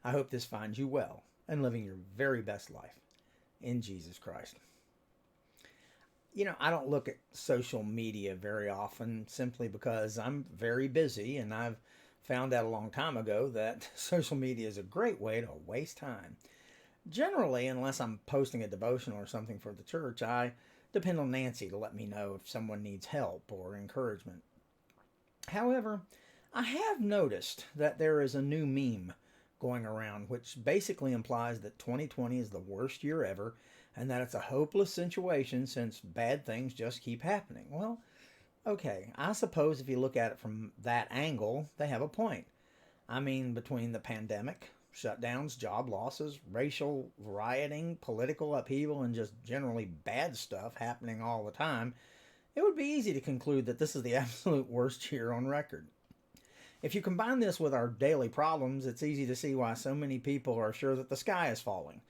I hope this finds you well and living your very best life in Jesus Christ. I don't look at social media very often simply because I'm very busy, and I've found out a long time ago that social media is a great way to waste time. Generally, unless I'm posting a devotional or something for the church, I depend on Nancy to let me know if someone needs help or encouragement. However, I have noticed that there is a new meme going around which basically implies that 2020 is the worst year ever and that it's a hopeless situation since bad things just keep happening. Well, okay, I suppose if you look at it from that angle, they have a point. I mean, between the pandemic, shutdowns, job losses, racial rioting, political upheaval, and just generally bad stuff happening all the time, it would be easy to conclude that this is the absolute worst year on record. If you combine this with our daily problems, it's easy to see why so many people are sure that the sky is falling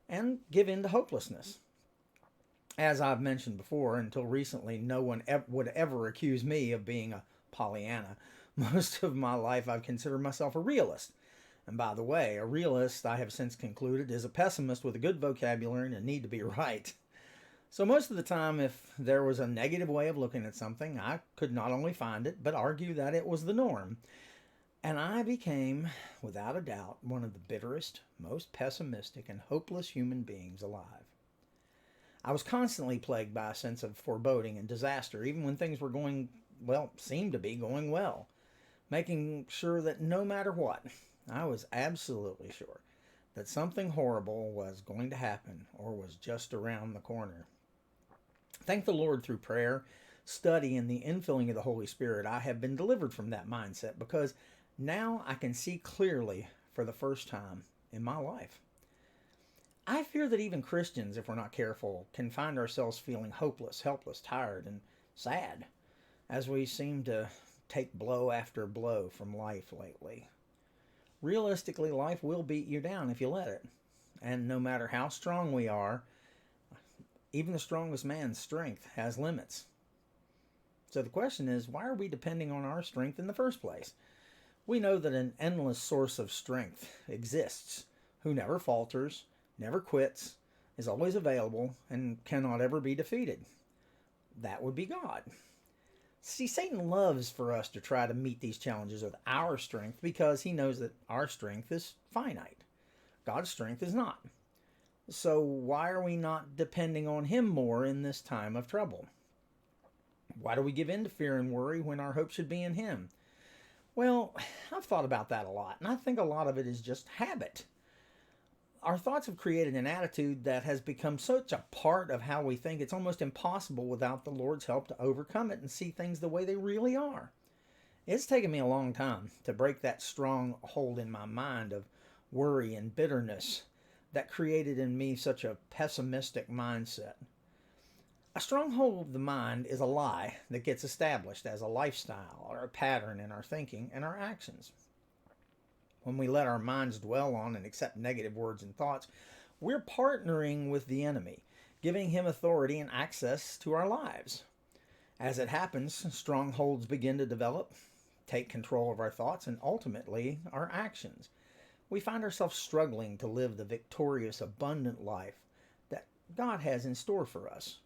and give in to hopelessness. As I've mentioned before, until recently, no one would ever accuse me of being a Pollyanna. Most of my life, I've considered myself a realist. And by the way, a realist, I have since concluded, is a pessimist with a good vocabulary and a need to be right. So most of the time, if there was a negative way of looking at something, I could not only find it, but argue that it was the norm. And I became, without a doubt, one of the bitterest, most pessimistic, and hopeless human beings alive. I was constantly plagued by a sense of foreboding and disaster, even when things were going, well, seemed to be going well, making sure that no matter what, I was absolutely sure that something horrible was going to happen or was just around the corner. Thank the Lord, through prayer, study, and the infilling of the Holy Spirit, I have been delivered from that mindset because now I can see clearly for the first time in my life. I fear that even Christians, if we're not careful, can find ourselves feeling hopeless, helpless, tired, and sad as we seem to take blow after blow from life lately. Realistically, life will beat you down if you let it. And no matter how strong we are, even the strongest man's strength has limits. So the question is, why are we depending on our strength in the first place? We know that an endless source of strength exists, who never falters, never quits, is always available, and cannot ever be defeated. That would be God. See, Satan loves for us to try to meet these challenges with our strength because he knows that our strength is finite. God's strength is not. So why are we not depending on him more in this time of trouble? Why do we give in to fear and worry when our hope should be in him? Well, I've thought about that a lot, and I think a lot of it is just habit. Our thoughts have created an attitude that has become such a part of how we think it's almost impossible without the Lord's help to overcome it and see things the way they really are. It's taken me a long time to break that strong hold in my mind of worry and bitterness that created in me such a pessimistic mindset. A stronghold of the mind is a lie that gets established as a lifestyle or a pattern in our thinking and our actions. When we let our minds dwell on and accept negative words and thoughts, we're partnering with the enemy, giving him authority and access to our lives. As it happens, strongholds begin to develop, take control of our thoughts, and ultimately our actions. We find ourselves struggling to live the victorious, abundant life that God has in store for us.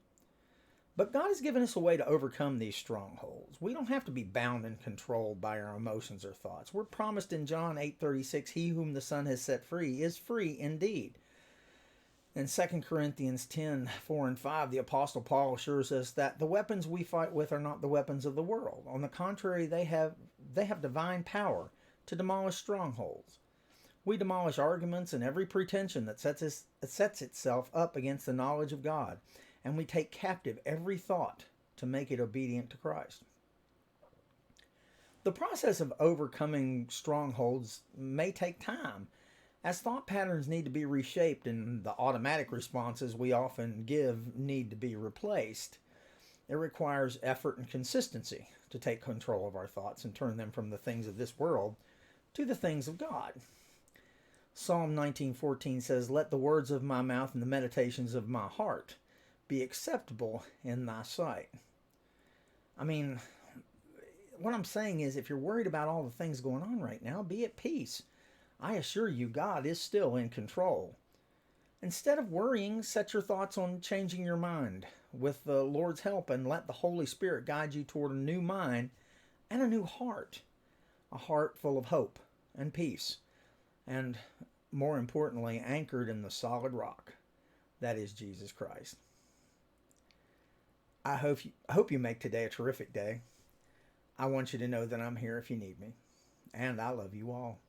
But God has given us a way to overcome these strongholds. We don't have to be bound and controlled by our emotions or thoughts. We're promised in John 8:36, he whom the Son has set free is free indeed. In 2 Corinthians 10:4 and 5, the Apostle Paul assures us that the weapons we fight with are not the weapons of the world. On the contrary, they have divine power to demolish strongholds. We demolish arguments and every pretension that sets itself up against the knowledge of God, and we take captive every thought to make it obedient to Christ. The process of overcoming strongholds may take time, as thought patterns need to be reshaped and the automatic responses we often give need to be replaced. It requires effort and consistency to take control of our thoughts and turn them from the things of this world to the things of God. Psalm 19:14 says, "Let the words of my mouth and the meditations of my heart be acceptable in thy sight." I mean, what I'm saying is, if you're worried about all the things going on right now, be at peace. I assure you, God is still in control. Instead of worrying, set your thoughts on changing your mind with the Lord's help and let the Holy Spirit guide you toward a new mind and a new heart, a heart full of hope and peace, and more importantly, anchored in the solid rock that is Jesus Christ. I hope you make today a terrific day. I want you to know that I'm here if you need me, and I love you all.